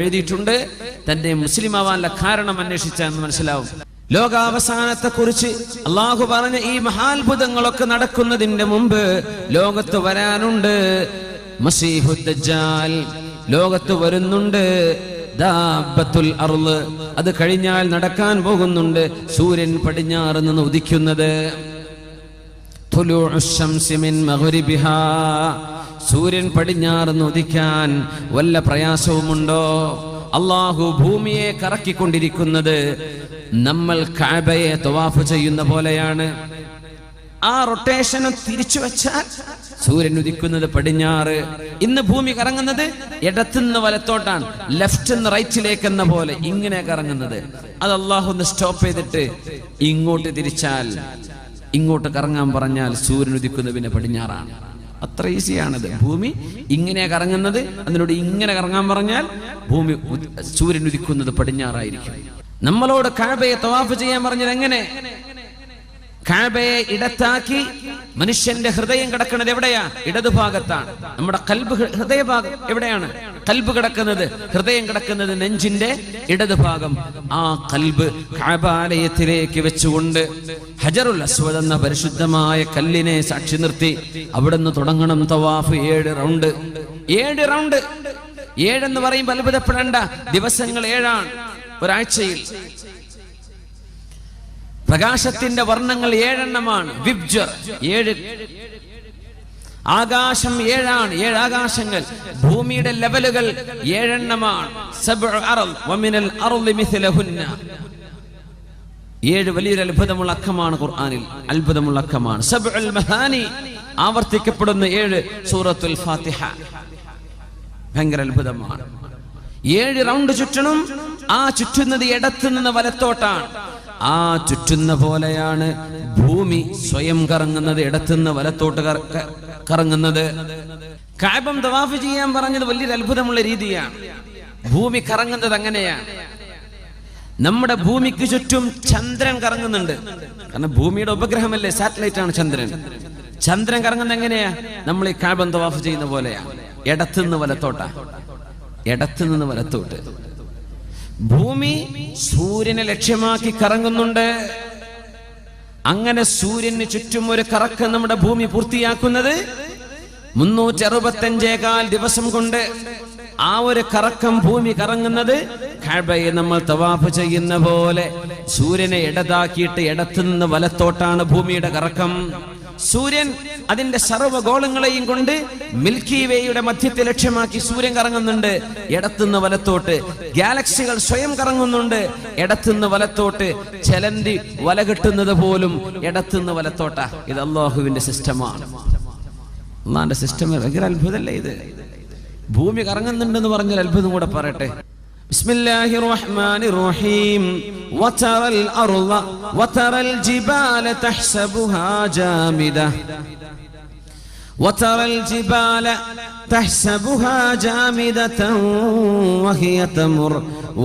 എഴുതിയിട്ടുണ്ട്. തന്റെ മുസ്ലിം ആവാനുള്ള കാരണം അന്വേഷിച്ചാന്ന് മനസ്സിലാവും. ലോകാവസാനത്തെ കുറിച്ച് അള്ളാഹു പറഞ്ഞ ഈ മഹാത്ഭുതങ്ങളൊക്കെ നടക്കുന്നതിന്റെ മുമ്പ് ലോകത്ത് വരാനുണ്ട് മസീഹുദ് ദജ്ജാൽ, ലോകത്ത് വരുന്നുണ്ട് ദാബത്തുൽ അർള്, അത് കഴിഞ്ഞാൽ നടക്കാൻ പോകുന്നുണ്ട് സൂര്യൻ പടിഞ്ഞാറ് നിന്ന് ഉദിക്കുന്നത്. തുലൂഉ ശംസി മിൻ മഗ്രിബിഹാ, സൂര്യൻ പടിഞ്ഞാറ് നിന്ന് ഉദിക്കാൻ വല്ല പ്രയാസവുമുണ്ടോ? അള്ളാഹു ഭൂമിയെ കറക്കിക്കൊണ്ടിരിക്കുന്നത് നമ്മൾ കഅബയെ തവാഫ് ചെയ്യുന്ന പോലെയാണ്. ആ റൊട്ടേഷനും തിരിച്ചു വെച്ചാൽ സൂര്യൻ ഉദിക്കുന്നത് പടിഞ്ഞാറ്. ഇന്ന് ഭൂമി കറങ്ങുന്നത് ഇടത്തുനിന്ന് വലത്തോട്ടാണ്, ലെഫ്റ്റ് നിന്ന് റൈറ്റിലേക്ക് എന്ന പോലെ ഇങ്ങനെ കറങ്ങുന്നത്. അത് അള്ളാഹു ഒന്ന് സ്റ്റോപ്പ് ചെയ്തിട്ട് ഇങ്ങോട്ട് തിരിച്ചാൽ, ഇങ്ങോട്ട് കറങ്ങാൻ പറഞ്ഞാൽ സൂര്യൻ ഉദിക്കുന്നത് പിന്നെ പടിഞ്ഞാറാണ്. അത്ര ഈസിയാണത്. ഭൂമി ഇങ്ങനെ കറങ്ങുന്നത്, അതിനോട് ഇങ്ങനെ കറങ്ങാൻ പറഞ്ഞാൽ ഭൂമി സൂര്യൻ ഉദിക്കുന്നത് പടിഞ്ഞാറായിരിക്കും. നമ്മളോട് കഅബയെ തവാഫ് ചെയ്യാൻ പറഞ്ഞത് എങ്ങനെ? കഅബയെ ഇടത്താക്കി മനുഷ്യന്റെ ഹൃദയം കിടക്കുന്നത് എവിടെയാ? ഇടതുഭാഗത്താണ്. നമ്മുടെ കൽബ്, ഹൃദയഭാഗം എവിടെയാണ്? കൽബ് കിടക്കുന്നത്, ഹൃദയം കിടക്കുന്നത് നെഞ്ചിന്റെ ഇടതുഭാഗം. ആ കൽബ് കഅബാലയത്തിലേക്ക് വെച്ചുകൊണ്ട് ഹജറുൽ അസ്വദ് എന്ന പരിശുദ്ധമായ കല്ലിനെ സാക്ഷി നിർത്തി അവിടുന്ന് തുടങ്ങണം തവാഫ്. 7 റൗണ്ട്. 7 റൗണ്ട്. 7 എന്ന് പറയുമ്പോൾ അത്ഭുതപ്പെടേണ്ട, ദിവസങ്ങൾ 7ആണ്. ഒരാഴ്ചയിൽ പ്രകാശത്തിന്റെ വർണ്ണങ്ങൾ 7 എണ്ണമാണ്. വിബ്ജർ 7, ആകാശം 7ആണ്. 7 ആകാശങ്ങൾ. ഭൂമിയുടെ ലെവലുകൾ 7 എണ്ണമാണ്. 7 വലിയൊരു അത്ഭുതമുള്ള അക്കമാണ് ഖുർആനിൽ. അത്ഭുതമുള്ള അക്കമാണ്. 7 മഹാനി ആവർത്തിക്കപ്പെടുന്ന 7 സൂറത്തുൽ ഫാത്തിഹ. ഭയങ്കര അത്ഭുതമാണ്. 7 റൗണ്ട് ചുറ്റണം. ആ ചുറ്റുന്നത് ഇടത്തു നിന്ന് വലത്തോട്ടാണ്. ആ ചുറ്റുന്ന പോലെയാണ് ഭൂമി സ്വയം കറങ്ങുന്നത്, ഇടത്തുനിന്ന് വലത്തോട്ട് കറങ്ങുന്നത്. കഅബം തവാഫ് ചെയ്യാൻ പറഞ്ഞത് വലിയൊരു അത്ഭുതമുള്ള രീതിയാണ്. ഭൂമി കറങ്ങുന്നത് അങ്ങനെയാണ്. നമ്മുടെ ഭൂമിക്ക് ചുറ്റും ചന്ദ്രൻ കറങ്ങുന്നുണ്ട്. കാരണം ഭൂമിയുടെ ഉപഗ്രഹമല്ലേ, സാറ്റലൈറ്റ് ആണ് ചന്ദ്രൻ. ചന്ദ്രൻ കറങ്ങുന്നത് എങ്ങനെയാ? നമ്മൾ ഈ കഅബം തവാഫ് ചെയ്യുന്ന പോലെയാണ്. ഇടത്തുനിന്ന് വലത്തോട്ടാ, ഇടത്തുനിന്ന് വലത്തോട്ട്. ഭൂമി സൂര്യനെ ലക്ഷ്യമാക്കി കറങ്ങുന്നുണ്ട്. അങ്ങനെ സൂര്യന് ചുറ്റും ഒരു കറക്കം നമ്മുടെ ഭൂമി പൂർത്തിയാക്കുന്നത് 365 ദിവസം കൊണ്ട്. ആ ഒരു കറക്കം ഭൂമി കറങ്ങുന്നത് കഅബയെ നമ്മൾ തവാഫ് ചെയ്യുന്ന പോലെ സൂര്യനെ ഇടതാക്കിയിട്ട് ഇടത്തുനിന്ന് വലത്തോട്ടാണ് ഭൂമിയുടെ കറക്കം. സൂര്യൻ അതിന്റെ സർവ്വഗോളങ്ങളെയും കൊണ്ട് മിൽക്കി വേയുടെ മധ്യത്തെ ലക്ഷ്യമാക്കി സൂര്യൻ കറങ്ങുന്നുണ്ട്, ഇടത്തുനിന്ന് വലത്തോട്ട്. ഗാലക്സികൾ സ്വയം കറങ്ങുന്നുണ്ട്, ഇടത്തുനിന്ന് വലത്തോട്ട്. ചെലന്തി വല കെട്ടുന്നത് പോലും ഇടത്തുനിന്ന് വലത്തോട്ടാ. ഇത് അല്ലാഹുവിന്റെ സിസ്റ്റമാണ്. അല്ലാഹുവിന്റെ സിസ്റ്റം ഭയങ്കര അത്ഭുതമല്ലേ ഇത്? ഭൂമി കറങ്ങുന്നുണ്ടെന്ന് പറഞ്ഞാൽ അത്ഭുതം കൂടെ പറയട്ടെ. ബിസ്മില്ലാഹിർ റഹ്മാനിർ റഹീം. വതറൽ അർള വതറൽ ജിബാല തഹ്സബുഹാ ജാമിദ വതറൽ ജിബാല തഹ്സബുഹാ ജാമിദതൻ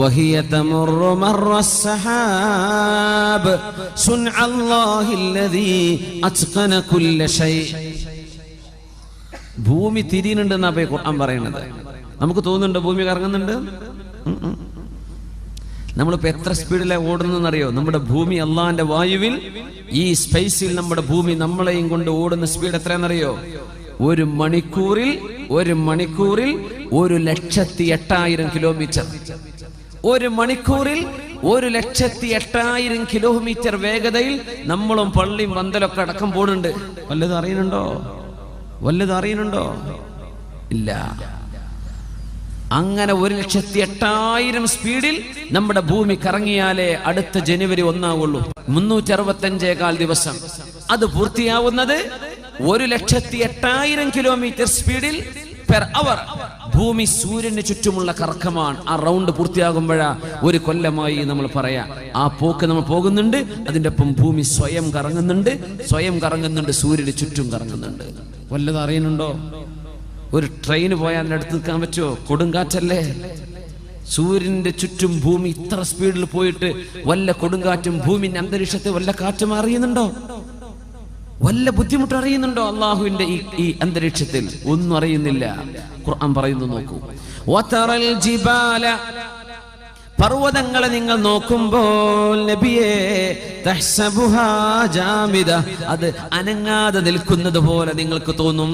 വഹിയ തമുർ മർറസ് സഹാബ് സുൻഅല്ലാഹില്ലദീ അത്ഖന കുല്ല ഷൈ. ഭൂമി തിരിയുന്നുണ്ടെന്നാ ഖുർആൻ പറയുന്നത്. നമുക്ക് തോന്നുന്നുണ്ടോ ഭൂമി കറങ്ങുന്നുണ്ട്? നമ്മളിപ്പോ എത്ര സ്പീഡിലാണ് ഓടുന്നറിയോ? നമ്മുടെ ഭൂമി അള്ളാന്റെ വായുവിൽ, ഈ സ്പേസിൽ നമ്മുടെ ഭൂമി നമ്മളെയും കൊണ്ട് ഓടുന്ന സ്പീഡ് എത്രയാണെന്നറിയോ? 1 മണിക്കൂറിൽ 1,08,000 കിലോമീറ്റർ. 1 മണിക്കൂറിൽ 1,08,000 കിലോമീറ്റർ വേഗതയിൽ നമ്മളും പള്ളിയും പന്തലൊക്കെ അടക്കം പോകുന്നുണ്ട്. വല്ലതും അറിയുന്നുണ്ടോ? ഇല്ല. അങ്ങനെ 1,08,000 സ്പീഡിൽ നമ്മുടെ ഭൂമി കറങ്ങിയാലേ അടുത്ത ജനുവരി 1 ആവുള്ളൂ. 365 ദിവസം. അത് പൂർത്തിയാവുന്നത് 1,08,000 കിലോമീറ്റർ സ്പീഡിൽ പെർ അവർ. ഭൂമി സൂര്യന് ചുറ്റുമുള്ള കറക്കമാണ്. ആ റൗണ്ട് പൂർത്തിയാകുമ്പോഴാ 1 കൊല്ലമായി നമ്മൾ പറയാ. ആ പോക്ക് നമ്മൾ പോകുന്നുണ്ട്. അതിന്റെ ഒപ്പം ഭൂമി സ്വയം കറങ്ങുന്നുണ്ട്, സൂര്യന് ചുറ്റും കറങ്ങുന്നുണ്ട്. വല്ലതും അറിയുന്നുണ്ടോ? ഒരു ട്രെയിൻ പോയാൽ അടുത്ത് നിൽക്കാൻ പറ്റുമോ? കൊടുങ്കാറ്റല്ലേ. സൂര്യന്റെ ചുറ്റും ഭൂമി ഇത്ര സ്പീഡിൽ പോയിട്ട് വല്ല കൊടുങ്കാറ്റും ഭൂമിന്റെ അന്തരീക്ഷത്തെ വല്ല കാറ്റും അറിയുന്നുണ്ടോ? വല്ല ബുദ്ധിമുട്ട് അറിയുന്നുണ്ടോ? അള്ളാഹുവിന്റെ ഈ അന്തരീക്ഷത്തിൽ ഒന്നും അറിയുന്നില്ല. ഖുർആൻ പറയുന്നു, നോക്കൂ. വതറൽ ജിബാല, പർവ്വതങ്ങളെ നിങ്ങൾ നോക്കുമ്പോൾ നബിയേ തഹ്സബുഹാ ജാമിദ, അത് അനങ്ങാതെ നിൽക്കുന്നത് പോലെ നിങ്ങൾക്ക് തോന്നും.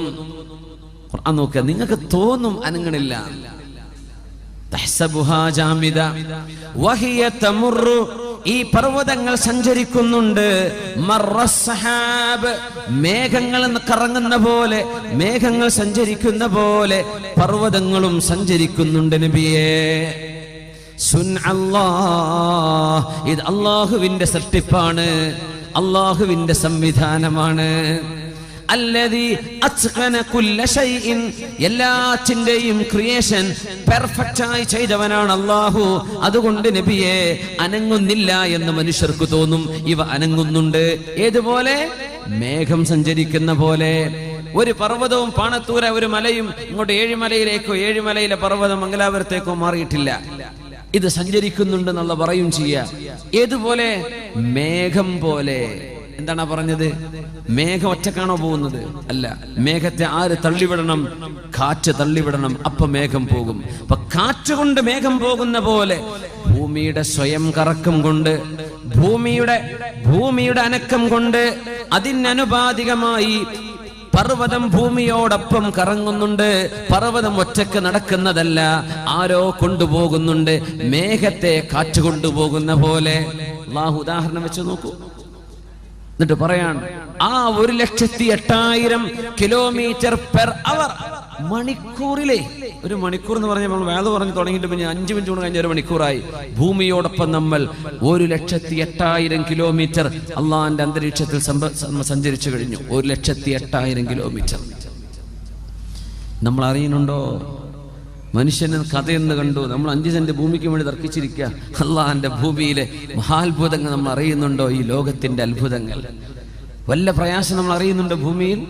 ഖുർആൻ നോക്കുക, നിങ്ങൾക്ക് തോന്നും അനങ്ങണില്ല. തഹ്സബുഹാ ജാമിദ വഹിയ തമുറു, ഈ പർവ്വതങ്ങൾ സഞ്ചരിക്കുന്നുണ്ട്. മർറസ്സഹാബ്, മേഘങ്ങൾ കറങ്ങുന്ന പോലെ, മേഘങ്ങൾ സഞ്ചരിക്കുന്ന പോലെ പർവ്വതങ്ങളും സഞ്ചരിക്കുന്നുണ്ട് നബിയേ. സുൻഅല്ലാഹ്, ഇത് അല്ലാഹുവിന്റെ സൃഷ്ടിപ്പാണ്, അല്ലാഹുവിന്റെ സംവിധാനമാണ്. അല്ലദീ അത്ഖന കുല്ല ഷൈഇൻ, എല്ലാറ്റിന്റെയും ക്രിയേഷൻ പെർഫെക്റ്റ് ആയി ചെയ്തവനാണ് അല്ലാഹു. അതുകൊണ്ട് നബിയെ അനങ്ങുന്നില്ല എന്ന് മനുഷ്യർക്ക് തോന്നും, ഇവ അനങ്ങുന്നുണ്ട്. ഏതുപോലെ? മേഘം സഞ്ചരിക്കുന്ന പോലെ. ഒരു പർവ്വതവും പാണത്തൂര ഒരു മലയും ഇങ്ങോട്ട് ഏഴിമലയിലേക്കോ ഏഴിമലയിലെ പർവ്വതം മംഗലാപുരത്തേക്കോ മാറിയിട്ടില്ല. ഇത് സഞ്ചരിക്കുന്നുണ്ട് എന്നുള്ള പറയും ചെയ്യുക. ഏതുപോലെ? മേഘം പോലെ. എന്താണ് പറഞ്ഞത്? മേഘം ഒറ്റക്കാണോ പോകുന്നത്? അല്ല, മേഘത്തെ ആര് തള്ളിവിടണം? കാറ്റ് തള്ളിവിടണം, അപ്പൊ മേഘം പോകും. അപ്പൊ കാറ്റ് കൊണ്ട് മേഘം പോകുന്ന പോലെ ഭൂമിയുടെ സ്വയം കറക്കം കൊണ്ട്, ഭൂമിയുടെ അനക്കം കൊണ്ട് അതിനനുപാതികമായി പർവ്വതം ഭൂമിയോടൊപ്പം കറങ്ങുന്നുണ്ട്. പർവ്വതം ഒറ്റക്ക് നടക്കുന്നതല്ല, ആരോ കൊണ്ടുപോകുന്നുണ്ട്. മേഘത്തെ കാറ്റ് കൊണ്ടുപോകുന്ന പോലെ. അല്ലാഹു ഉദാഹരണം വെച്ച് നോക്കൂ. എന്നിട്ട് പറയാൻ, ആ 1,08,000 കിലോമീറ്റർ പെർ അവർ, മണിക്കൂറിലെ, ഒരു മണിക്കൂർ എന്ന് പറഞ്ഞാൽ നമ്മൾ വേദ പറഞ്ഞു തുടങ്ങിയിട്ട് പിന്നെ 5 മിനിറ്റ് കൊണ്ട് കഴിഞ്ഞ 1 മണിക്കൂറായി. ഭൂമിയോടൊപ്പം നമ്മൾ 1,08,000 കിലോമീറ്റർ അള്ളാന്റെ അന്തരീക്ഷത്തിൽ സഞ്ചരിച്ചു കഴിഞ്ഞു. 1,08,000 കിലോമീറ്റർ. നമ്മൾ അറിയുന്നുണ്ടോ? മനുഷ്യന് കഥയെന്ന് കണ്ടു, നമ്മൾ 5 സെന്റ് ഭൂമിക്ക് വേണ്ടി തർക്കിച്ചിരിക്കുക. അള്ളാന്റെ ഭൂമിയിലെ മഹാത്ഭുതങ്ങൾ നമ്മൾ അറിയുന്നുണ്ടോ? ഈ ലോകത്തിന്റെ അത്ഭുതങ്ങൾ വല്ല പ്രയാസം നമ്മൾ അറിയുന്നുണ്ടോ? ഭൂമിയിൽ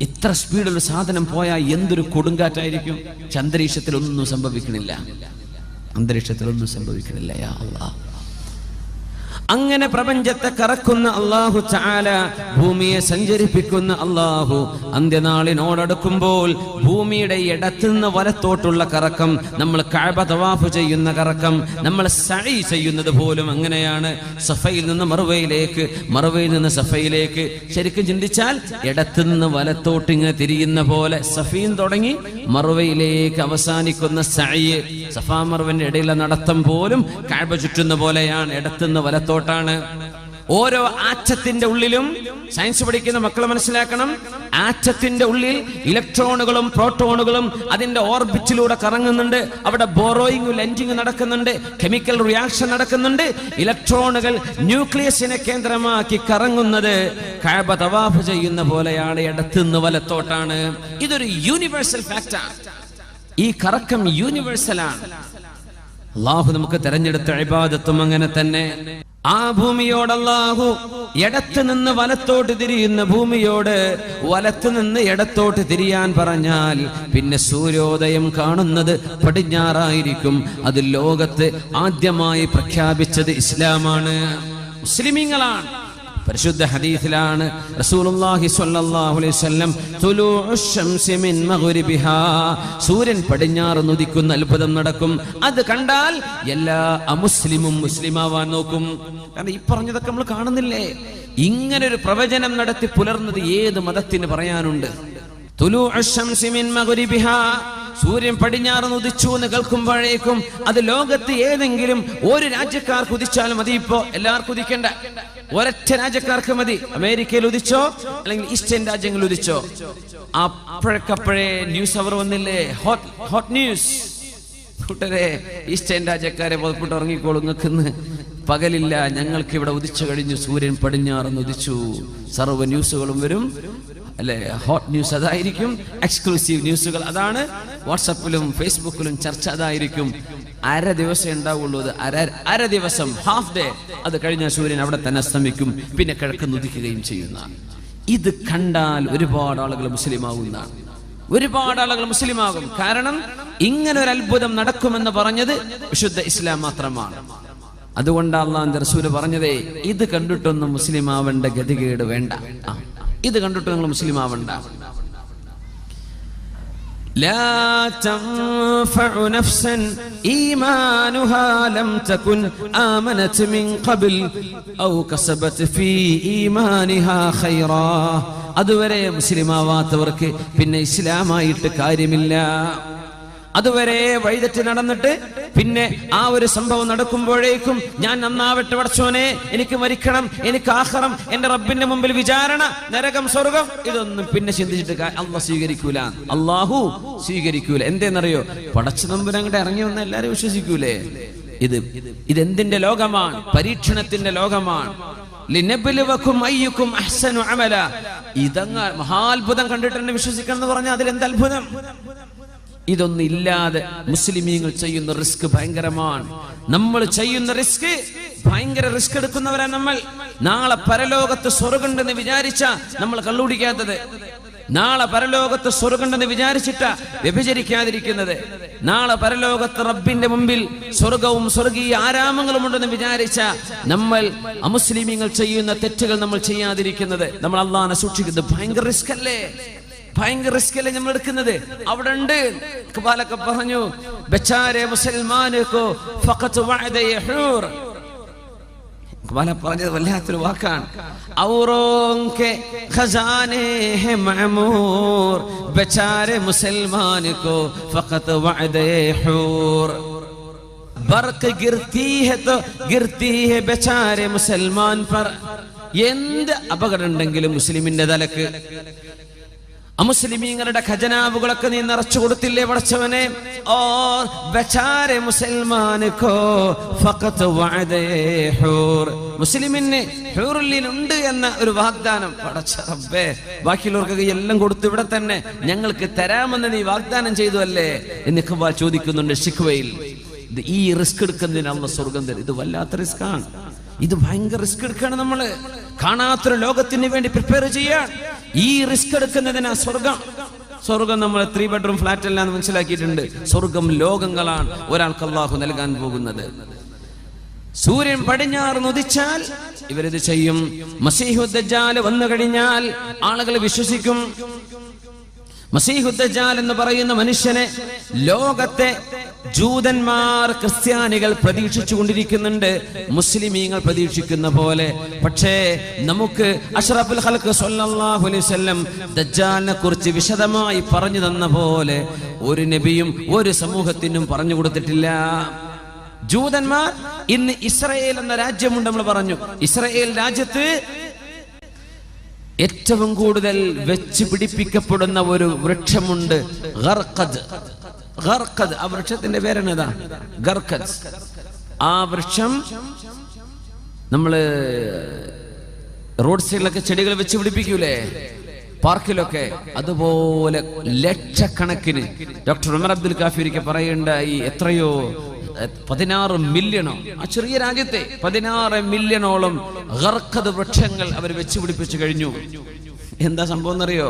ഇത്ര സ്പീഡിൽ സാധനം പോയാൽ എന്തൊരു കൊടുങ്കാറ്റായിരിക്കും. പക്ഷെ അന്തരീക്ഷത്തിലൊന്നും സംഭവിക്കണില്ല, അന്തരീക്ഷത്തിലൊന്നും സംഭവിക്കണില്ല. യാ അല്ലാഹ്, അങ്ങനെ പ്രപഞ്ചത്തെ കറക്കുന്ന അല്ലാഹു തആല, ഭൂമിയെ സഞ്ചരിപ്പിക്കുന്ന അല്ലാഹു, അന്ത്യനാളിനോടടുക്കുമ്പോൾ ഭൂമിയുടെ ഇടത്തുനിന്ന് വലത്തോട്ടുള്ള കറക്കം, നമ്മൾ കഅബ തവാഫ് ചെയ്യുന്ന കറക്കം, നമ്മൾ സഈ ചെയ്യുന്നത് പോലും അങ്ങനെയാണ്. സഫയിൽ നിന്ന് മർവയിലേക്ക്, മർവയിൽ നിന്ന് സഫയിലേക്ക്. ശരിക്കും ചിന്തിച്ചാൽ ഇടത്തുനിന്ന് വലത്തോട്ട് ഇങ്ങനെ തിരിയുന്ന പോലെ സഫീൻ തുടങ്ങി മർവയിലേക്ക് അവസാനിക്കുന്ന സഈ, സഫാ മർവന്റെ ഇടയിലെ നടത്തം പോലും കഅബ ചുറ്റുന്ന പോലെയാണ്. ഇടത്തുനിന്ന് വലത്തോട്ട് ാണ്. ഓരോ ആറ്റത്തിന്റെ ഉള്ളിലും, സയൻസ് പഠിക്കുന്ന മക്കൾ മനസ്സിലാക്കണം, ആറ്റത്തിന്റെ ഉള്ളിൽ ഇലക്ട്രോണുകളും പ്രോട്ടോണുകളും അതിന്റെ ഓർബിറ്റിലൂടെ കറങ്ങുന്നുണ്ട്. അവിടെ ബോറോയിങ് ലെൻഡിങ് നടക്കുന്നുണ്ട്, കെമിക്കൽ റിയാക്ഷൻ നടക്കുന്നുണ്ട്. ഇലക്ട്രോണുകൾ ന്യൂക്ലിയസിനെ കേന്ദ്രമാക്കി കറങ്ങുന്നത് കഅബ തവാഫ് ചെയ്യുന്ന പോലെയാണ്, ഇടത്തുനിന്ന് വലത്തോട്ടാണ്. ഇതൊരു യൂണിവേഴ്സൽ ഫാക്റ്റാണ്. ഈ കറക്കം യൂണിവേഴ്സലാണ്. അല്ലാഹു നമുക്ക് തെരഞ്ഞെടുത്ത ഇബാദത്തും അങ്ങനെ തന്നെ. ആ ഭൂമിയോട് അല്ലാഹു ഇടത്ത് നിന്ന് വലത്തോട്ട് തിരിയുന്ന ഭൂമിയോട് വലത്ത് നിന്ന് ഇടത്തോട്ട് തിരിയാൻ പറഞ്ഞാൽ പിന്നെ സൂര്യോദയം കാണുന്നത് പടിഞ്ഞാറായിരിക്കും. അത് ലോകത്ത് ആദ്യമായി പ്രഖ്യാപിച്ചത് ഇസ്ലാമാണ്, മുസ്ലിമീങ്ങളാണ്. പരിശുദ്ധ ഹദീസിലാണ് റസൂലുള്ളാഹി സ്വല്ലല്ലാഹു അലൈഹി വസല്ലം തുലൂഉശ് ശംസി മിൻ മഗ്രിബിഹാ, സൂര്യൻ പടിഞ്ഞാറ് ഉദിക്കുന്ന അത്ഭുതം നടക്കും. അത് കണ്ടാൽ എല്ലാ അമുസ്ലിമും മുസ്ലിമാവാൻ നോക്കും. കാരണം ഈ പറഞ്ഞതൊക്കെ നമ്മൾ കാണുന്നില്ലേ? ഇങ്ങനെ ഒരു പ്രവചനം നടത്തി പുലർന്നത് ഏത് മതത്തിന് പറയാനുണ്ട്? തുലൂഉശ് ശംസി മിൻ മഗ്രിബിഹാ, സൂര്യൻ പടിഞ്ഞാറ് ഉദിച്ചു എന്ന് കേൾക്കുമ്പോഴേക്കും അത് ലോകത്ത് ഏതെങ്കിലും ഒരു രാജ്യക്കാർക്ക് ഉദിച്ചാലും മതി. ഇപ്പോ എല്ലാവർക്കും ഉദിക്കേണ്ട, ഒരൊറ്റ രാജ്യക്കാർക്ക് മതി. അമേരിക്കയിൽ ഉദിച്ചോ അല്ലെങ്കിൽ ഈസ്റ്റേൺ രാജ്യങ്ങളിൽ ഉദിച്ചോ, അപ്പോഴേക്കപ്പോഴേ ന്യൂസ് അവർ വന്നില്ലേ? Hot news. കൂട്ടരെ, ഈസ്റ്റേൺ രാജ്യക്കാരെ പുറപ്പെട്ട് ഉറങ്ങിക്കോളൂ, നിങ്ങൾക്കിന്ന് പകലില്ല, ഞങ്ങൾക്ക് ഇവിടെ ഉദിച്ചു കഴിഞ്ഞു, സൂര്യൻ പടിഞ്ഞാറെന്ന് ഉദിച്ചു. സർവ്വ ന്യൂസുകളും വരും അല്ലെ? ഹോട്ട് ന്യൂസ് അതായിരിക്കും, എക്സ്ക്ലൂസീവ് ന്യൂസുകൾ അതാണ്. വാട്സപ്പിലും ഫേസ്ബുക്കിലും ചർച്ച അതായിരിക്കും. അര ദിവസം ഉണ്ടാവുള്ളൂ, അര ദിവസം, ഹാഫ് ഡേ. അത് കഴിഞ്ഞ സൂര്യൻ അവിടെ തന്നെ അസ്തമിക്കും, പിന്നെ കിഴക്ക് ഉദിക്കുകയും ചെയ്യുന്ന. ഇത് കണ്ടാൽ ഒരുപാട് ആളുകൾ മുസ്ലിമാവുന്നതാണ്, ഒരുപാട് ആളുകൾ മുസ്ലിമാകും. കാരണം ഇങ്ങനെ ഒരു അത്ഭുതം നടക്കുമെന്ന് പറഞ്ഞത് വിശുദ്ധ ഇസ്ലാം മാത്രമാണ്. അതുകൊണ്ട് അല്ലാഹുവിന്റെ റസൂല് പറഞ്ഞതേ, ഇത് കണ്ടിട്ടൊന്നും മുസ്ലിം ആവേണ്ട ഗതികേട് വേണ്ട, ഇത് കണ്ടിട്ട് നിങ്ങൾ മുസ്ലിം ആവണ്ട. لا تنفع نفسا إيمانها لم تكن آمنت من قبل أو كسبت في إيمانها خيرا. അതുവരെ മുസ്ലിമാവാത്തവർക്ക് പിന്നെ ഇസ്ലാമായിട്ട് കാര്യമില്ല. അതുവരെ വഴിതെറ്റി നടന്നിട്ട് പിന്നെ ആ ഒരു സംഭവം നടക്കുമ്പോഴേക്കും ഞാൻ നന്നാവട്ടെ പടച്ചോനെ, എനിക്ക് മരിക്കണം, എനിക്ക് ആഖിറം, എന്റെ റബ്ബിന്റെ മുമ്പിൽ വിചാരണ, നരകം, സ്വർഗം, ഇതൊന്നും പിന്നെ ചിന്തിച്ചിട്ട് അള്ളാഹു സ്വീകരിക്കൂല. അള്ളാഹു സ്വീകരിക്കൂല. എന്തേന്നറിയോ? പടച്ച തമ്പുരാൻ അങ്ങോട്ട് ഇറങ്ങി വന്ന എല്ലാരും വിശ്വസിക്കൂലേ? ഇതെന്തിന്റെ ലോകമാണ്? പരീക്ഷണത്തിന്റെ ലോകമാണ്. ലിനബ്ലുവകും അയ്യുക്കും അഹ്സനു അമല. ഇതങ്ങ് മഹാത്ഭുതം കണ്ടിട്ട് തന്നെ വിശ്വസിക്കണം എന്ന് പറഞ്ഞാൽ അതിലെന്ത് അത്ഭുതം? ഇതൊന്നും ഇല്ലാതെ മുസ്ലിമീങ്ങൾ ചെയ്യുന്ന റിസ്ക് ഭയങ്കരമാണ്. നമ്മൾ ചെയ്യുന്ന റിസ്ക് ഭയങ്കര റിസ്ക് എടുക്കുന്നവരാണ് നമ്മൾ. നാളെ പരലോകത്ത് സ്വർഗമുണ്ടെന്ന് വിചാരിച്ച നമ്മൾ കള്ളുടിക്കാത്തത്, നാളെ പരലോകത്ത് സ്വർഗമുണ്ടെന്ന് വിചാരിച്ചിട്ടാ വ്യഭിചരിക്കാതിരിക്കുന്നത്, നാളെ പരലോകത്ത് റബ്ബിന്റെ മുമ്പിൽ സ്വർഗവും സ്വർഗീയ ആരാമങ്ങളും ഉണ്ടെന്ന് വിചാരിച്ച നമ്മൾ അമുസ്ലിമീങ്ങൾ ചെയ്യുന്ന തെറ്റുകൾ നമ്മൾ ചെയ്യാതിരിക്കുന്നത്, നമ്മൾ അള്ളാഹനെ സൂക്ഷിക്കുന്നത് ഭയങ്കര റിസ്ക് അല്ലേ? ഭയങ്കര റിസ്ക് അല്ലേ നമ്മൾ എടുക്കുന്നത്? അവിടെ ഉണ്ട് ഇഖ്ബാലൊക്കെ പറഞ്ഞു, ബച്ചാരെ മുസൽമാനോ ഫഖത്ത് വഅദ യഹൂർ. ഇഖ്ബാല പറഞ്ഞത് വല്ലാത്തൊരു വാക്കാണ്. ഔറോംകെ ഖസാനെ ഹെ മഅമൂർ, ബച്ചാരെ മുസൽമാനോ ഫഖത്ത് വഅദ യഹൂർ. ബർഖ് ഗിർതി ഹെ തോ ഗിർതി ഹെ ബച്ചാരെ മുസൽമാൻ പർ. എന്ത് അപകടം ഉണ്ടെങ്കിലും മുസ്ലിമിന്റെ തലക്ക്, അമുസ്ലിമീങ്ങളുടെ ഖജനാവുകളൊക്കെ നീ നിറച്ചു കൊടുത്തില്ലേ പടച്ചവനെ? ഓ ബച്ചാരെ മുസൽമാനോ ഫഖത്ത് വഅദ ഹൂർ. മുസ്ലിമിന് ഹൂറുല്ലിനുണ്ട് എന്ന ഒരു വാഗ്ദാനം പടച്ച റബ്ബേ, ബാക്കിയുള്ളവർക്കൊക്കെ എല്ലാം കൊടുത്തു, ഇവിടെ തന്നെ ഞങ്ങൾക്ക് തരാമെന്ന് നീ വാഗ്ദാനം ചെയ്തു അല്ലേ എന്ന് ഇഖ്ബാൽ ചോദിക്കുന്നുണ്ട് ശിഖ്വയിൽ. ഈ റിസ്ക് എടുക്കുന്നതിന് അല്ലാഹു സ്വർഗം തരും. ഇത് വല്ലാത്ത റിസ്കാണ്. ഇത് ഭയങ്കര റിസ്ക് എടുക്കാണ്. നമ്മള് കാണാത്തൊരു ലോകത്തിന് വേണ്ടി പ്രിപ്പയർ ചെയ്യാൻ ഈ റിസ്ക് എടുക്കുന്നതിനാ സ്വർഗം. സ്വർഗം നമ്മൾ 3 ബെഡ്റൂം ഫ്ലാറ്റ് അല്ലാന്ന് മനസ്സിലാക്കിയിട്ടുണ്ട്. സ്വർഗം ലോകങ്ങളാണ് ഒരാൾക്ക് അല്ലാഹു നൽകാൻ പോകുന്നത്. സൂര്യൻ പടിഞ്ഞാറ് ഉദിച്ചാൽ ഇവരിത് ചെയ്യും. മസീഹു ദജ്ജാൽ വന്നു കഴിഞ്ഞാൽ ആളുകൾ വിശ്വസിക്കും. മസീഹു ദജ്ജാൽ എന്ന് പറയുന്ന മനുഷ്യനെ ലോകത്തെ ജൂതന്മാർ, ക്രിസ്ത്യാനികൾ പ്രതീക്ഷിച്ചു കൊണ്ടിരിക്കുന്നുണ്ട്, മുസ്ലിമീങ്ങൾ പ്രതീക്ഷിക്കുന്ന പോലെ. പക്ഷേ നമുക്ക് അഷ്റഫുൽ ഖൽഖ് സ്വല്ലല്ലാഹു അലൈഹി വസല്ലം ദജ്ജാലിനെ കുറിച്ച് വിശദമായി പറഞ്ഞു തന്ന പോലെ ഒരു നബിയും ഒരു സമൂഹത്തിനും പറഞ്ഞു കൊടുത്തിട്ടില്ല. ജൂതന്മാർ ഇന്ന് ഇസ്രായേൽ എന്ന രാജ്യമുണ്ട്, നമ്മൾ പറഞ്ഞു. ഇസ്രായേൽ രാജ്യത്ത് ഏറ്റവും കൂടുതൽ വെച്ച് പിടിപ്പിക്കപ്പെടുന്ന ഒരു വൃക്ഷമുണ്ട്, ഗർഖദ്. ഗർഖദ്, ആ വൃക്ഷത്തിന്റെ പേരെന്നതാ? ഗർഖദ്. ആ വൃക്ഷം നമ്മള് റോഡ് സൈഡിലൊക്കെ ചെടികൾ വെച്ച് പിടിപ്പിക്കൂലേ, പാർക്കിലൊക്കെ, അതുപോലെ ലക്ഷക്കണക്കിന്. ഡോക്ടർ ഉമർ അബ്ദുൽ കാഫിരിക്ക് പറയേണ്ടായി, എത്രയോ 16 മില്യണോ, ആ ചെറിയ രാജ്യത്തെ 16 മില്യണോളം ഗർഖദ് വൃക്ഷങ്ങൾ അവർ വെച്ച് പിടിപ്പിച്ചു കഴിഞ്ഞു. എന്താ സംഭവം എന്നറിയോ?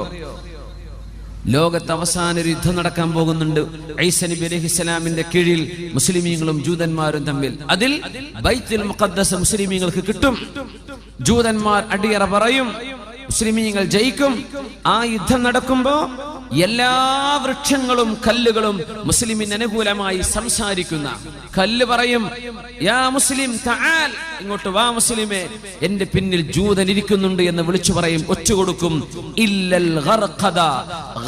ലോകത്ത് അവസാന ഒരു യുദ്ധം നടക്കാൻ പോകുന്നുണ്ട് ഈസ നബി അലൈഹിസ്സലാമിന്റെ കീഴിൽ മുസ്ലിമീങ്ങളും ജൂതന്മാരും തമ്മിൽ. അതിൽ ബൈത്തുൽ മുഖദ്ദസ് മുസ്ലിമീങ്ങൾക്ക് കിട്ടും. ജൂതന്മാർ അടിയറ പറയും, മുസ്ലിമീങ്ങൾ ജയിക്കും. ആ യുദ്ധം നടക്കുമ്പോ എല്ലാ വൃക്ഷങ്ങളും കല്ലുകളും മുസ്ലിമിന് അനുകൂലമായി സംസാരിക്കുന്ന കല്ല് പറയും, യാ മുസ്ലിം തആൽ, ഇങ്ങോട്ട് വാ മുസ്ലിമേ, എന്റെ പിന്നിൽ ജൂതൻ ഇരിക്കുന്നുണ്ട് എന്ന് വിളിച്ചു പറയും, ഒറ്റുകൊടുക്കും. ഇല്ലൽ ഗർഖദ,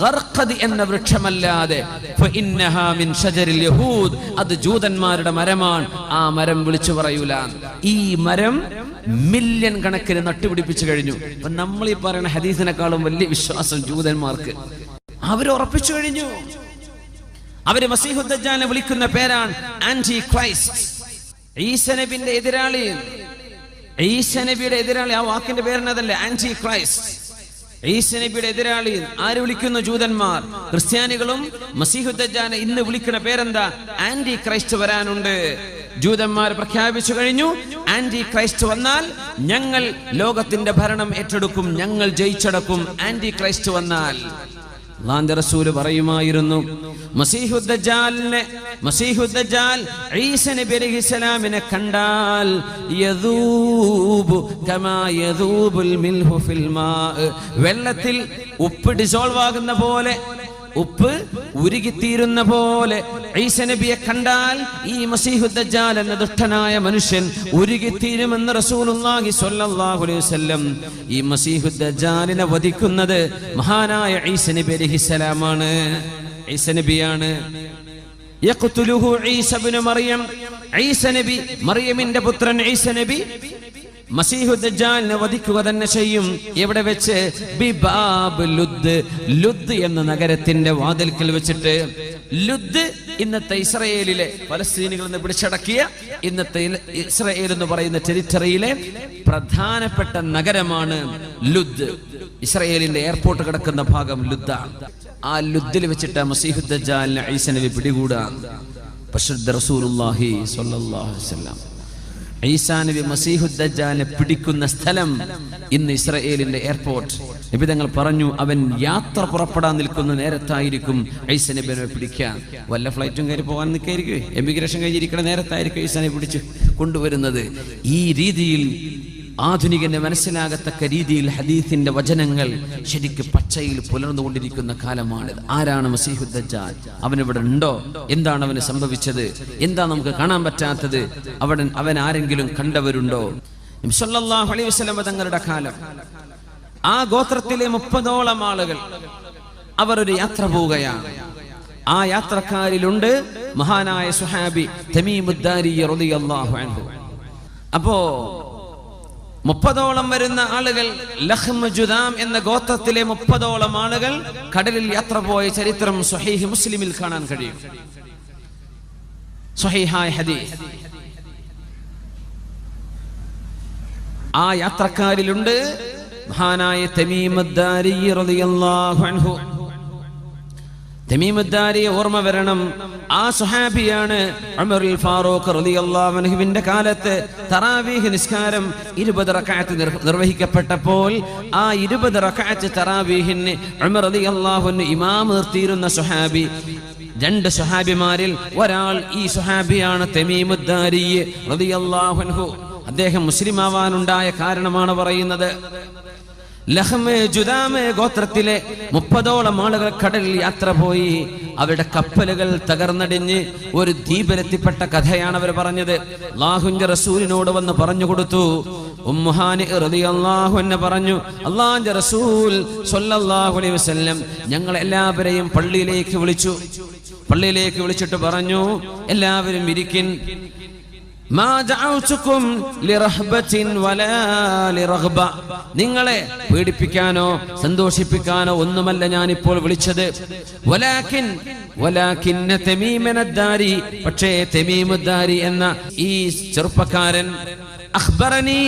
ഗർഖദ് എന്ന വൃക്ഷമല്ലാതെ, ഫഇന്നഹാ മിൻ ഷജരിൽ യഹൂദ്, അത് ജൂതന്മാരുടെ മരമാണ്, ആ മരം വിളിച്ചു പറയൂല. ഈ മരം മില്യൺ കണക്കിന് നട്ടുപിടിപ്പിച്ചു കഴിഞ്ഞു. അപ്പൊ നമ്മൾ ഈ പറയുന്ന ഹദീസിനെക്കാളും വലിയ വിശ്വാസം ജൂതന്മാർക്ക്. അവര് ഉറപ്പിച്ചു കഴിഞ്ഞു. അവര് മസീഹു ദജ്ജാലിനെ വിളിക്കുന്ന പേരാണ് ആന്റി ക്രൈസ്റ്റ്, ഈസ നബിയുടെ എതിരാളി. ഈസ നബിയുടെ എതിരാളി, ആ വാക്കിന്റെ പേരെന്നതല്ലേ? Anti Christ. ഈസ നബിയുടെ എതിരാളി ആര് വിളിക്കുന്നു? ജൂതന്മാർ. ക്രിസ്ത്യാനികളും മസീഹു ദജ്ജാലിനെ ഇന്ന് വിളിക്കുന്ന പേരെന്താ? ആന്റി ക്രൈസ്റ്റ് വരാനുണ്ട്. ജൂതന്മാർ പ്രഖ്യാപിച്ചു കഴിഞ്ഞു, ആന്റി ക്രൈസ്റ്റ് വന്നാൽ ഞങ്ങൾ ലോകത്തിന്റെ ഭരണം ഏറ്റെടുക്കും, ഞങ്ങൾ ജയിച്ചടക്കും. ആന്റി ക്രൈസ്റ്റ് വന്നാൽ അല്ലാഹുവിന്റെ റസൂൽ പറയുമായിരുന്നു, മസീഹു ദജ്ജാൽ ഈസ നബി അലൈഹിസ്സലാമിനെ കണ്ടാൽ യദൂബു കമാ യദൂബുൽ മിൽഹു ഫിൽ മാ, വെള്ളത്തിൽ ഉപ്പ് ഡിസോൾവ് ആകുന്ന പോലെ ഉപ്പ് ഉരുകിത്തീരുന്ന പോലെ ഈസ നബിയെ കണ്ടാൽ ഈ മസീഹുദ് ദജ്ജാൽ എന്ന ദുഷ്ടനായ മനുഷ്യൻ ഉരുകിത്തീരുമെന്ന് റസൂലുള്ളാഹി സ്വല്ലല്ലാഹു അലൈഹി വസല്ലം. ഈ മസീഹുദ് ദജ്ജാലിനെ വധിക്കുന്നത് മഹാനായ ഈസ നബി അലൈഹിസ്സലാമാണ്. ഈസ നബിയാണ്. യഖ്തുലുഹു ഈസ ഇബ്നു മറിയം. ഈസ നബി, മറിയമിന്റെ പുത്രൻ ഈസ നബി മസീഹുദ് ദജ്ജാലിനെ വധിക്കുക തന്നെ ചെയ്യും. എവിടെ വെച്ച്? ബിബാബ് ലുദ്. ലുദ് എന്ന നഗരത്തിന്റെ വാതിൽക്കൽ വെച്ചിട്ട്. ലുദ് ഇന്നത്തെ ഇസ്രായേലിലെ ഫലസ്തീനികൾ എന്ന് പിടിച്ചടക്കിയ ഇന്നത്തെ ഇസ്രായേൽ എന്ന് പറയുന്ന ടെറിറ്ററിയിലെ പ്രധാനപ്പെട്ട നഗരമാണ് ലുദ്. ഇസ്രായേലിന്റെ എയർപോർട്ട് കിടക്കുന്ന ഭാഗം ലുദ്ദാണ്. ആ ലുദ്ദിൽ വെച്ചിട്ട് മസീഹുദ് ദജ്ജാലിനെ ഈസ നബി പിടികൂടാൻ. പരിശുദ്ധ റസൂലുള്ളാഹി സ്വല്ലല്ലാഹു അലൈഹി വസല്ലം ഈസാ നബി മസീഹുദ് ദജ്ജാലിനെ പിടിക്കുന്ന സ്ഥലം ഇന്ന് ഇസ്രായേലിന്റെ എയർപോർട്ട്. നബി തങ്ങൾ പറഞ്ഞു, അവൻ യാത്ര പുറപ്പെടാൻ നിൽക്കുന്ന നേരത്തായിരിക്കും ഈസാ നബിയെ പിടിക്കാൻ. വല്ല ഫ്ലൈറ്റും കയറി പോകാൻ നിൽക്കായിരിക്കും, എമിഗ്രേഷൻ കഴിഞ്ഞിരിക്കുന്ന നേരത്തായിരിക്കും ഈസാ നബി പിടിച്ച് കൊണ്ടുവരുന്നത്. ഈ രീതിയിൽ ആധുനികന് മനസ്സിലാകത്തക്ക രീതിയിൽ ഹദീസിന്റെ വചനങ്ങൾ ശരിക്ക് പച്ചയിൽ പുലർന്നുകൊണ്ടിരിക്കുന്ന കാലമാണിത്. ആരാണ് മസീഹുദ് ദജ്ജാൽ? അവനിവിടെ ഉണ്ടോ? എന്താണ് അവന് സംഭവിച്ചത്? എന്താ നമുക്ക് കാണാൻ പറ്റാത്തത്? അവൻ ആരെങ്കിലും കണ്ടവരുണ്ടോ? നബി സല്ലല്ലാഹു അലൈഹി വസല്ലം തങ്ങളുടെ കാലം ആ ഗോത്രത്തിലെ 30ഓളം ആളുകൾ അവർ ഒരു യാത്ര പോവുകയാണ്. ആ യാത്രക്കാരിലുണ്ട് മഹാനായ സുഹാബി തമീമുദ് ദാരി റളിയല്ലാഹു അൻഹു. അപ്പോ 30ഓളം വരുന്ന ആളുകൾ, ലഖ്മ ജുദാം എന്ന ഗോത്രത്തിലെ 30ഓളം ആളുകൾ കടലിൽ യാത്ര പോയ ചരിത്രം സ്വഹീഹ് മുസ്ലിമിൽ കാണാൻ കഴിയും. സ്വഹീഹായ ഹദീസ്. ആ യാത്രക്കാരിലുണ്ട് മഹാനായ തമീമുദ് ദാരി റളിയല്ലാഹു അൻഹു. തമീമുദ് ദാരിയെ ഓർമ്മ വരണം. ആ സ്വഹാബിയാണ് ഉമറുൽ ഫാറൂഖ് റളിയല്ലാഹു അൻഹുവിന്റെ കാലത്ത് തറാവീഹ് നിസ്കാരം 20 റക്അത്ത് നിർവഹിക്കപ്പെട്ടപ്പോൾ ആ 20 റക്അത്ത് തറാവീഹിന് ഉമർ റളിയല്ലാഹു അൻഹു ഇമാം നിർത്തിയിരുന്ന സ്വഹാബി. 2 സ്വഹാബിമാരിൽ ഒരാൾ ഈ സ്വഹാബിയാണ് തമീമുദ് ദാരി റളിയല്ലാഹു അൻഹു. അദ്ദേഹം മുസ്ലിം ആവാനുണ്ടായ കാരണമാണ് പറയുന്നത്. ലഖ്മ ജുദാം ഗോത്രത്തിലെ 30ഓളം ആളുകൾ കടലിൽ യാത്ര പോയി. അവരുടെ കപ്പലുകൾ തകർന്നടിഞ്ഞ് ഒരു ദ്വീപിലെത്തിപ്പെട്ട കഥയാണ് അവർ പറഞ്ഞത്. അല്ലാഹുവിന്റെ റസൂലിനോട് വന്ന് പറഞ്ഞു കൊടുത്തു. ഉമ്മു ഹാനി റളിയല്ലാഹു അൻഹ പറഞ്ഞു, അല്ലാഹുവിന്റെ റസൂൽ സ്വല്ലല്ലാഹു അലൈഹി വസല്ലം ഞങ്ങൾ എല്ലാവരെയും പള്ളിയിലേക്ക് വിളിച്ചിട്ട് പറഞ്ഞു, എല്ലാവരും ഇരിക്കിൻ. നിങ്ങളെ പേടിപ്പിക്കാനോ സന്തോഷിപ്പിക്കാനോ ഒന്നുമല്ല ഞാനിപ്പോൾ വിളിച്ചത്. പക്ഷേ തമീമുദ് ദാരി എന്ന ഈ ചെറുപ്പക്കാരൻ അഖ്ബറനി,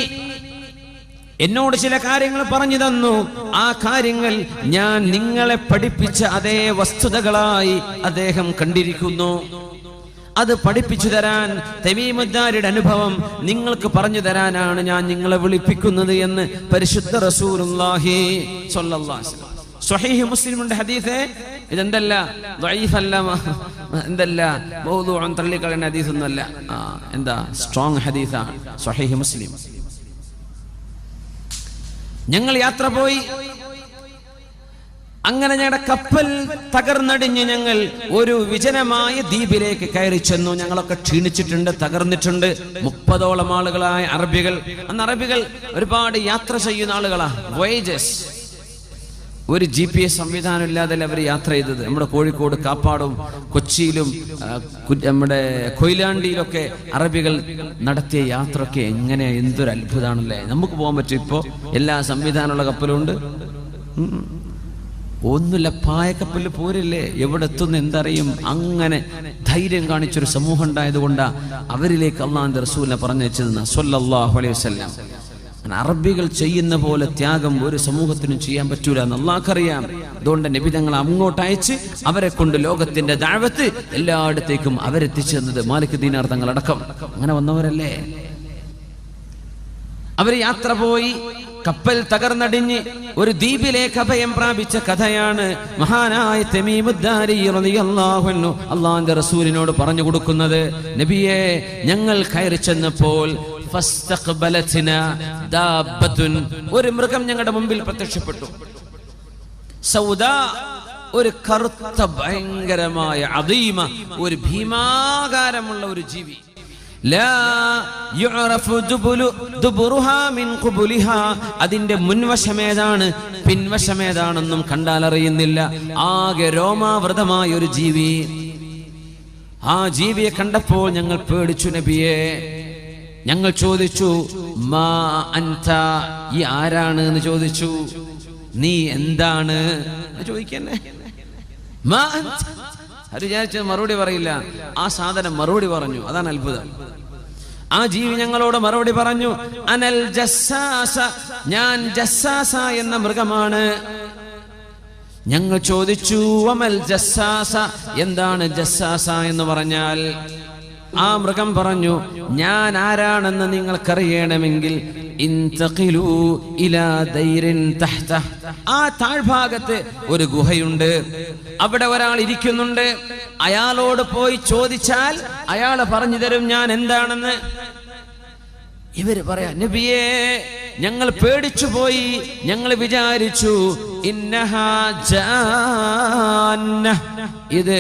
എന്നോട് ചില കാര്യങ്ങൾ പറഞ്ഞു തന്നു. ആ കാര്യങ്ങൾ ഞാൻ നിങ്ങളെ പഠിപ്പിച്ച അതേ വസ്തുതകളായി അദ്ദേഹം കണ്ടിരിക്കുന്നു. അത് പഠിപ്പിച്ചു തരാൻ, തമീമുദ് ദാരിയുടെ അനുഭവം നിങ്ങൾക്ക് പറഞ്ഞു തരാനാണ് ഞാൻ നിങ്ങളെ വിളിപ്പിക്കുന്നത് എന്ന് പരിശുദ്ധ റസൂലുള്ളാഹി സ്വല്ലല്ലാഹു അലൈഹി വസല്ലം. സ്വഹീഹ് മുസ്ലിമിന്റെ ഹദീസ്. ഇതെന്തല്ല ദഈഫ് അല്ല, എന്തല്ല മൗദൂഉൻ തള്ളിക്കളയുന്ന ഹദീസ് ഒന്നുമല്ല. എന്താ സ്ട്രോങ് ഹദീസാണ് സ്വഹീഹ് മുസ്ലിം. ഞങ്ങൾ യാത്ര പോയി. അങ്ങനെ ഞങ്ങളുടെ കപ്പൽ തകർന്നടിഞ്ഞ് ഞങ്ങൾ ഒരു വിജനമായ ദ്വീപിലേക്ക് കയറി ചെന്നു. ഞങ്ങളൊക്കെ ക്ഷീണിച്ചിട്ടുണ്ട്, തകർന്നിട്ടുണ്ട്. 30ഓളം ആളുകളായ അറബികൾ. അന്ന് അറബികൾ ഒരുപാട് യാത്ര ചെയ്യുന്ന ആളുകളാ, വോയേജസ്. ഒരു GPS സംവിധാനം ഇല്ലാതെ അവർ യാത്ര ചെയ്തത്. നമ്മുടെ കോഴിക്കോട് കാപ്പാടും കൊച്ചിയിലും നമ്മുടെ കൊയിലാണ്ടിയിലൊക്കെ അറബികൾ നടത്തിയ യാത്രയൊക്കെ എങ്ങനെ, എന്തൊരു അത്ഭുതമാണല്ലേ. നമുക്ക് പോകാൻ പറ്റും. ഇപ്പോൾ എല്ലാ സംവിധാനമുള്ള കപ്പലും ഉണ്ട്. ഒന്നുമില്ല, പായക്കപ്പല് പോരില്ലേ, എവിടെ എത്തുന്ന എന്തറിയും. അങ്ങനെ ധൈര്യം കാണിച്ചൊരു സമൂഹം ഉണ്ടായതുകൊണ്ടാ അവരിലേക്ക് അല്ലാഹുവിന്റെ റസൂലിനെ പറഞ്ഞയച്ചതെന്ന് സ്വല്ലല്ലാഹു അലൈഹി വസല്ലം. അറബികൾ ചെയ്യുന്ന പോലെ ത്യാഗം ഒരു സമൂഹത്തിനും ചെയ്യാൻ പറ്റൂല എന്ന് അല്ലാഹുക്കറിയാം. അതുകൊണ്ട് നബി തങ്ങൾ അങ്ങോട്ട് അയച്ച് അവരെ കൊണ്ട് ലോകത്തിന്റെ ദഅവത്ത് എല്ലായിടത്തേക്കും അവരെത്തിച്ചു തന്നത് മാലിക് ദീനാർ തങ്ങളടക്കം. അങ്ങനെ വന്നവരല്ലേ. അവർ യാത്ര പോയി, കപ്പൽ തകർന്നടിഞ്ഞ് ഒരു ദ്വീപിലേക്ക് അഭയം പ്രാപിച്ച കഥയാണ് മഹാനായ തമീമുദ് ദാരി റളിയല്ലാഹു അൻഹു അല്ലാഹുവിന്റെ റസൂലിനോട് പറഞ്ഞു കൊടുക്കുന്നത്. നബിയെ, ഞങ്ങൾ കയറി ചെന്നപ്പോൾ ഫസ്തഖ്ബലത്നാ ദാബത്തുൻ, ഒരു മൃഗം ഞങ്ങളുടെ മുമ്പിൽ പ്രത്യക്ഷപ്പെട്ടു. സൗദാ, ഒരു കറുത്ത ഭയങ്കരമായ അദീമ, ഒരു ഭീമാകാരമുള്ള ഒരു ജീവി. അതിന്റെ മുൻവശമേതാണ് പിൻവശമേതാണെന്നും കണ്ടാൽ അറിയുന്നില്ല. ആകെ രോമാവൃതമായ ഒരു ജീവി. ആ ജീവിയെ കണ്ടപ്പോൾ ഞങ്ങൾ പേടിച്ചു നബിയെ. ഞങ്ങൾ ചോദിച്ചു, മാ അൻത, ഈ ആരാണ് എന്ന് ചോദിച്ചു. നീ എന്താണ് ചോദിക്കന്നെ. മാ അൻത, അത് വിചാരിച്ചത് മറുപടി പറയില്ല. ആ സാധനം മറുപടി പറഞ്ഞു. അതാണ് അത്ഭുതം. ആ ജീവി ഞങ്ങളോട് മറുപടി പറഞ്ഞു, അനൽ ജസ്സാസ, ഞാൻ ജസ്സാസ എന്ന മൃഗമാണ്. ഞങ്ങൾ ചോദിച്ചു, വമൽ ജസ്സാസ, എന്താണ് ജസ്സാസ എന്ന് പറഞ്ഞാൽ? ആ മൃഗം പറഞ്ഞു, ഞാൻ ആരാണെന്ന് നിങ്ങൾക്കറിയണമെങ്കിൽ ഇൻതഖിലൂ ഇലാ ദൈരിൻ തഹ്ത, ആ താഴ്ഭാഗത്ത് ഒരു ഗുഹയുണ്ട്, അവിടെ ഒരാൾ ഇരിക്കുന്നുണ്ട്. അയാളോട് പോയി ചോദിച്ചാൽ അയാൾ പറഞ്ഞു തരും ഞാൻ എന്താണെന്ന്. ഇവര് പറയാ, നബിയേ ഞങ്ങൾ പേടിച്ചു പോയി, ഞങ്ങൾ വിചാരിച്ചു ഇന്നഹാ ജാന്ന, ഇത്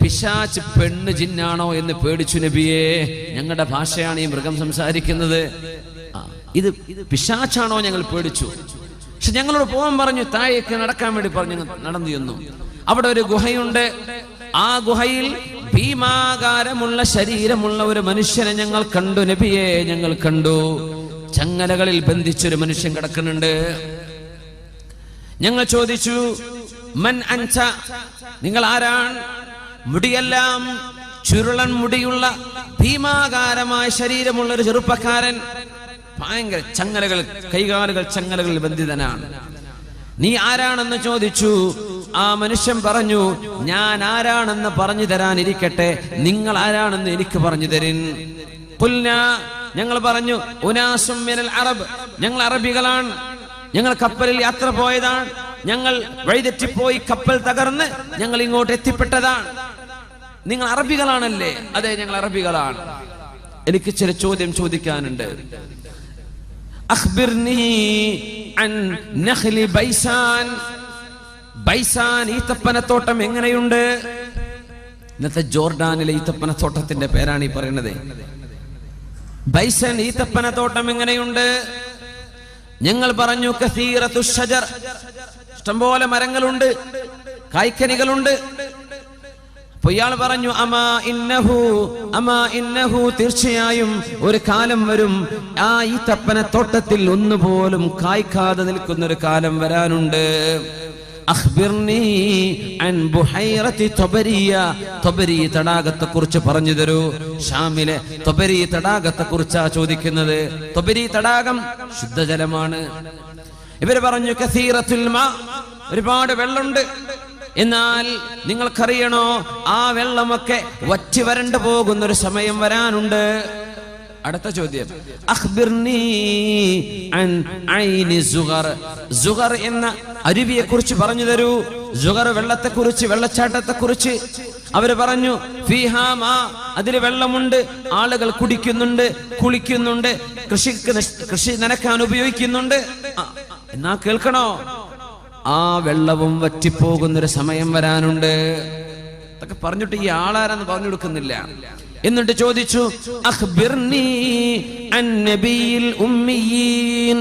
പിശാച് പെണ്ണ് ജിന്നാണോ എന്ന് പേടിച്ചു നബിയേ. ഞങ്ങളുടെ ഭാഷയാണ് ഈ മൃഗം സംസാരിക്കുന്നത്. ഇത് പിശാച്ചാണോ ഞങ്ങൾ പേടിച്ചു. പക്ഷെ ഞങ്ങളോട് പോകാൻ പറഞ്ഞു, താഴേക്ക് നടക്കാൻ വേണ്ടി പറഞ്ഞു. നടന്നു ചെന്നു. അവിടെ ഒരു ഗുഹയുണ്ട്. ആ ഗുഹയിൽ ഭീമാകാരമുള്ള ശരീരമുള്ള ഒരു മനുഷ്യനെ ഞങ്ങൾ കണ്ടു നബിയെ, ഞങ്ങൾ കണ്ടു. ചങ്ങലകളിൽ ബന്ധിച്ചൊരു മനുഷ്യൻ കിടക്കുന്നുണ്ട്. ഞങ്ങൾ ചോദിച്ചു, മൻ അൻത, നിങ്ങൾ ആരാണ്? മുടിയെല്ലാം ചുരുളൻ മുടിയുള്ള ഭീമാകാരമായ ശരീരമുള്ള ഒരു ചെറുപ്പക്കാരൻ, ഭയങ്കര ചങ്ങലകൾ, കൈകാലുകൾ ചങ്ങലകളിൽ ബന്ധിതനാണ്. നീ ആരാണെന്ന് ചോദിച്ചു. ആ മനുഷ്യൻ പറഞ്ഞു, ഞാൻ ആരാണെന്ന് പറഞ്ഞു തരാനിരിക്കട്ടെ, നിങ്ങൾ ആരാണെന്ന് എനിക്ക് പറഞ്ഞു തരിൻ. ഖുൽനാ, ഞങ്ങൾ പറഞ്ഞു, ഉനാസും മിനൽ അറബ്, ഞങ്ങൾ അറബികളാണ്, ഞങ്ങൾ കപ്പലിൽ യാത്ര പോയതാണ്, ഞങ്ങൾ വഴിതെറ്റിപ്പോയി കപ്പൽ തകർന്ന് ഞങ്ങൾ ഇങ്ങോട്ട് എത്തിപ്പെട്ടതാണ്. നിങ്ങൾ അറബികളാണല്ലേ? അതെ, ഞങ്ങൾ അറബികളാണ്. എനിക്ക് ചില ചോദ്യം ചോദിക്കാനുണ്ട്. അഖ്ബിർനി അൻ നഖ്ലി ബൈസാൻ, ബൈസാൻ ഈത്തപ്പനത്തോട്ടം എങ്ങനെയുണ്ട്? ഇന്നത്തെ ജോർഡാനിലെ ഈത്തപ്പനത്തോട്ടത്തിന്റെ പേരാണ് ഈ പറയുന്നത്. ബൈസൻ ഈത്തപ്പനത്തോട്ടം എങ്ങനെയുണ്ട്? ഞങ്ങൾ പറഞ്ഞു, കസീറത്തു ഷജർ, ഇഷ്ടംപോലെ മരങ്ങളുണ്ട്, കായ്ക്കനികളുണ്ട്. അപ്പൊ ഇയാൾ പറഞ്ഞു, അമാ ഇന്നഹു, തീർച്ചയായും ഒരു കാലം വരും, ആ ഈത്തപ്പനത്തോട്ടത്തിൽ ഒന്നുപോലും കായ്ക്കാതെ നിൽക്കുന്ന ഒരു കാലം വരാനുണ്ട്. അഖ്ബിർനി അൻ ബുഹൈറത്തി തബരിയ, തബരി തടാകത്തെ കുറിച്ച് പറഞ്ഞു തരൂ. ഷാമിലെ തബരി തടാകത്തെ കുറിച്ചാ ചോദിക്കുന്നത്. തബരി തടാകം ശുദ്ധജലമാണ്. ഇവര് പറഞ്ഞു, കസീറത്തുൽ മാ, ഒരുപാട് വെള്ളമുണ്ട്. എന്നാൽ നിങ്ങൾക്കറിയണോ, ആ വെള്ളമൊക്കെ വറ്റി വരണ്ടു പോകുന്നൊരു സമയം വരാനുണ്ട്. അടുത്ത ചോദ്യം, അഖ്ബിർനി അൻ ഐനി സുഗർ, സുഗർ എന്ന അരുവിയെ കുറിച്ച് പറഞ്ഞു തരൂ. സുഗർ വെള്ളത്തെക്കുറിച്ച്, വെള്ളച്ചാട്ടത്തെക്കുറിച്ച്. അവര് പറഞ്ഞു, ഫീഹാ മാ, അതിൽ വെള്ളമുണ്ട്, ആളുകൾ കുടിക്കുന്നുണ്ട്, കുളിക്കുന്നുണ്ട്, കൃഷി നനക്കാൻ ഉപയോഗിക്കുന്നുണ്ട്. എന്നാ കേൾക്കണോ, ആ വെള്ളവും വറ്റിപ്പോകുന്നൊരു സമയം വരാനുണ്ട്. അതൊക്കെ പറഞ്ഞിട്ട് ഈ ആളാരെന്ന് പറഞ്ഞു കൊടുക്കുന്നില്ല. എന്നിട്ട് ചോദിച്ചു, അഖ്ബിർനി അൻ നബിയിൽ ഉമ്മിയീൻ,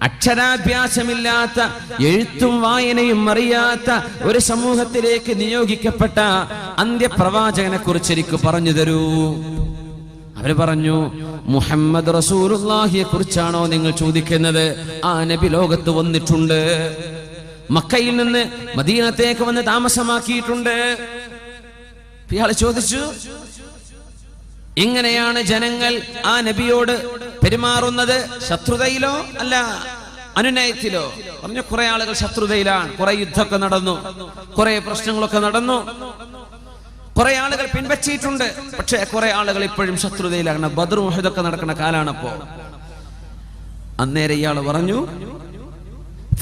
അക്ഷരാഭ്യാസമില്ലാത്ത, എഴുത്തും വായനയും അറിയാത്ത ഒരു സമൂഹത്തിലേക്ക് നിയോഗിക്കപ്പെട്ട അന്ത്യപ്രവാചകനെ കുറിച്ച് എനിക്ക് പറഞ്ഞു തരൂ. അവര് പറഞ്ഞു, മുഹമ്മദ് റസൂലുള്ളാഹിയെ കുറിച്ചാണോ നിങ്ങൾ ചോദിക്കുന്നത്? ആ നബി ലോകത്ത് വന്നിട്ടുണ്ട്, മക്കയിൽ നിന്ന് മദീനത്തേക്ക് വന്ന് താമസമാക്കിയിട്ടുണ്ട്. ഇയാൾ ചോദിച്ചു, എങ്ങനെയാണ് ജനങ്ങൾ ആ നബിയോട് പെരുമാറുന്നത്? ശത്രുതയിലോ അല്ല അനുനയത്തിലോ? പറഞ്ഞു, കുറെ ആളുകൾ ശത്രുതയിലാണ്, കുറെ യുദ്ധമൊക്കെ നടന്നു, കുറെ പ്രശ്നങ്ങളൊക്കെ നടന്നു, കുറെ ആളുകൾ പിൻവച്ചിട്ടുണ്ട്. പക്ഷെ കുറെ ആളുകൾ ഇപ്പോഴും ശത്രുതയിലാണ്. ബദർ ഉഹദൊക്കെ നടക്കുന്ന കാലാണപ്പോ. അന്നേരം ഇയാൾ പറഞ്ഞു,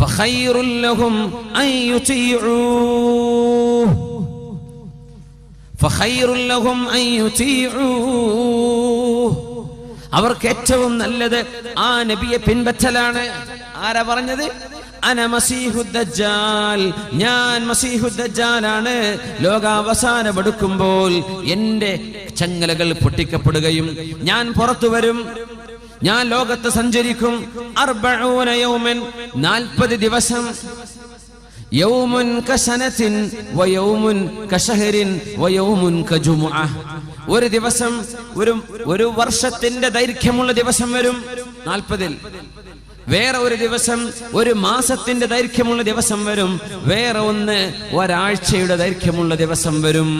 ഫഖൈറുൽ ലഹും അൻ യുതീഉ, ഫഖൈറുൽ ലഹും അൻ യുതീഉ, അവർക്ക് ഏറ്റവും നല്ലത് ആ നബിയെ പിൻപറ്റലാണ്. ആരാ പറഞ്ഞത്? അന മസീഹുദ് ദജ്ജാൽ, ഞാൻ മസീഹുദ് ദജ്ജാലാണ്. ലോകാവസാനം അടുക്കുമ്പോൾ എന്റെ ചങ്ങലകൾ പൊട്ടിക്കപ്പെടുകയും ഞാൻ പുറത്തു വരും, ഞാൻ ലോകത്ത് സഞ്ചരിക്കും. 40 യൗമൻ, 40 ദിവസം. യൗമുൻ കസനത്തിൻ വയൗമുൻ കശഹരിൻ വയൗമുൻ കജുമുഅ. ഒരു ദിവസം ഒരു വർഷത്തിന്റെ ദൈർഘ്യമുള്ള ദിവസം വരും 40-ൽ. വേറെ ഒരു ദിവസം ഒരു മാസത്തിന്റെ ദൈർഘ്യമുള്ള ദിവസം വരും. വേറെ ഒന്ന് ഒരാഴ്ചയുടെ ദൈർഘ്യമുള്ള ദിവസം വരും.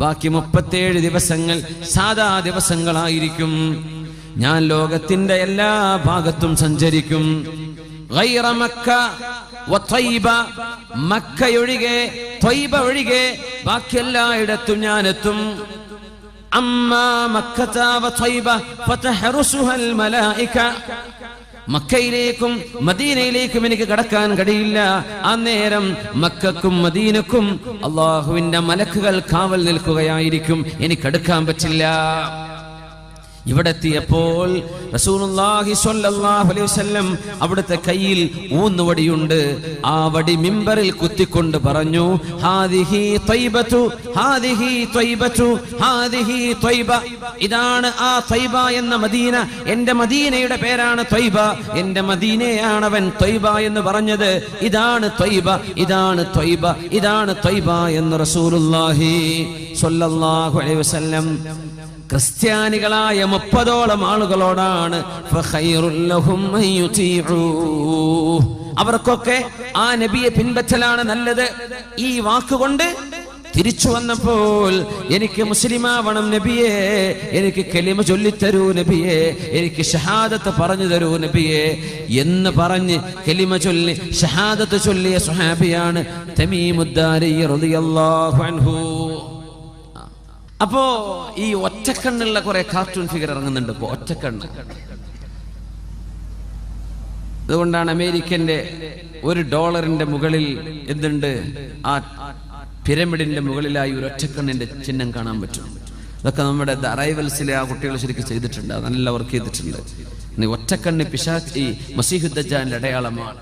ബാക്കി 37 ദിവസങ്ങൾ സാധാ ദിവസങ്ങളായിരിക്കും. ഞാൻ ലോകത്തിന്റെ എല്ലാ ഭാഗത്തും സഞ്ചരിക്കും. ഗൈറ മക്ക വത്വയ്ബ, മക്കയൊഴികെ ത്വയ്ബ ഒഴികെ ബാക്കി എല്ലായിടത്തും ഞാനെത്തും. അമ്മാ മക്കത വത്വയ്ബ ഫതഹറുസുഹൽ മലായിക, മക്കയിലേക്കും മദീനയിലേക്കും എനിക്ക് കടക്കാൻ കഴിയില്ല. അന്നേരം മക്കക്കും മദീനക്കും അള്ളാഹുവിന്റെ മലക്കുകൾ കാവൽ നിൽക്കുകയായിരിക്കും, എനിക്കടുക്കാൻ പറ്റില്ല. ഇവിടെ എത്തിയപ്പോൾ റസൂലുള്ളാഹി സ്വല്ലല്ലാഹു അലൈഹി വസല്ലം അവിടുത്തെ കയ്യിൽ ഊന്നുവടിയുണ്ട്. ആ വടി മിമ്പറിൽ കുത്തിക്കൊണ്ട് പറഞ്ഞു, ഹാദിഹി ത്വയ്ബതു ഹാദിഹി ത്വയ്ബതു ഹാദിഹി ത്വയ്ബ. ഇതാണ് ആ ത്വയ്ബ എന്ന മദീന. എന്റെ മദീനയുടെ പേരാണ് ത്വയ്ബ. എന്റെ മദീനയാണ് അവൻ ത്വയ്ബ എന്ന് പറഞ്ഞത്. ഇതാണ് ത്വയ്ബ, ഇതാണ് ത്വയ്ബ, ഇതാണ് ത്വയ്ബ എന്ന് റസൂലുള്ളാഹി സ്വല്ലല്ലാഹു അലൈഹി വസല്ലം ക്രിസ്ത്യാനികളായ 30ഓളം ആളുകളോടാണ് അവർക്കൊക്കെ ആ നബിയെ പിൻപറ്റലാണ് നല്ലത്. ഈ വാക്കുകൊണ്ട് തിരിച്ചു വന്നപ്പോൾ എനിക്ക് മുസ്ലിമാവണം നബിയെ, എനിക്ക് കലിമ ചൊല്ലിത്തരൂ നബിയെ, എനിക്ക് ഷഹാദത്ത് പറഞ്ഞു തരൂ നബിയെ എന്ന് പറഞ്ഞ് കലിമ ചൊല്ലി ഷഹാദത്ത് ചൊല്ലിയ സ്വഹാബിയാണ് തമീമുദ്ദാരി റളിയല്ലാഹു അൻഹു. അപ്പോ ഈ ഒറ്റക്കണ്ണുള്ള കുറെ കാർട്ടൂൺ ഫിഗർ ഇറങ്ങുന്നുണ്ട് ഇപ്പോ, ഒറ്റക്കണ്ണ്. അതുകൊണ്ടാണ് അമേരിക്കന്റെ $1 മുകളിൽ എന്തുണ്ട്, ആ പിരമിഡിന്റെ മുകളിലായി ഒരു ഒറ്റക്കണ്ണിന്റെ ചിഹ്നം കാണാൻ പറ്റും. അതൊക്കെ നമ്മുടെ അറൈവൽസിലെ ആ കുട്ടികൾ ശരിക്കും ചെയ്തിട്ടുണ്ട്, നല്ല വർക്ക് ചെയ്തിട്ടുണ്ട്. ഒറ്റക്കണ്ണ് പിശാച് ഈ മസീഹുദ് ദജ്ജാലിന്റെ അടയാളമാണ്.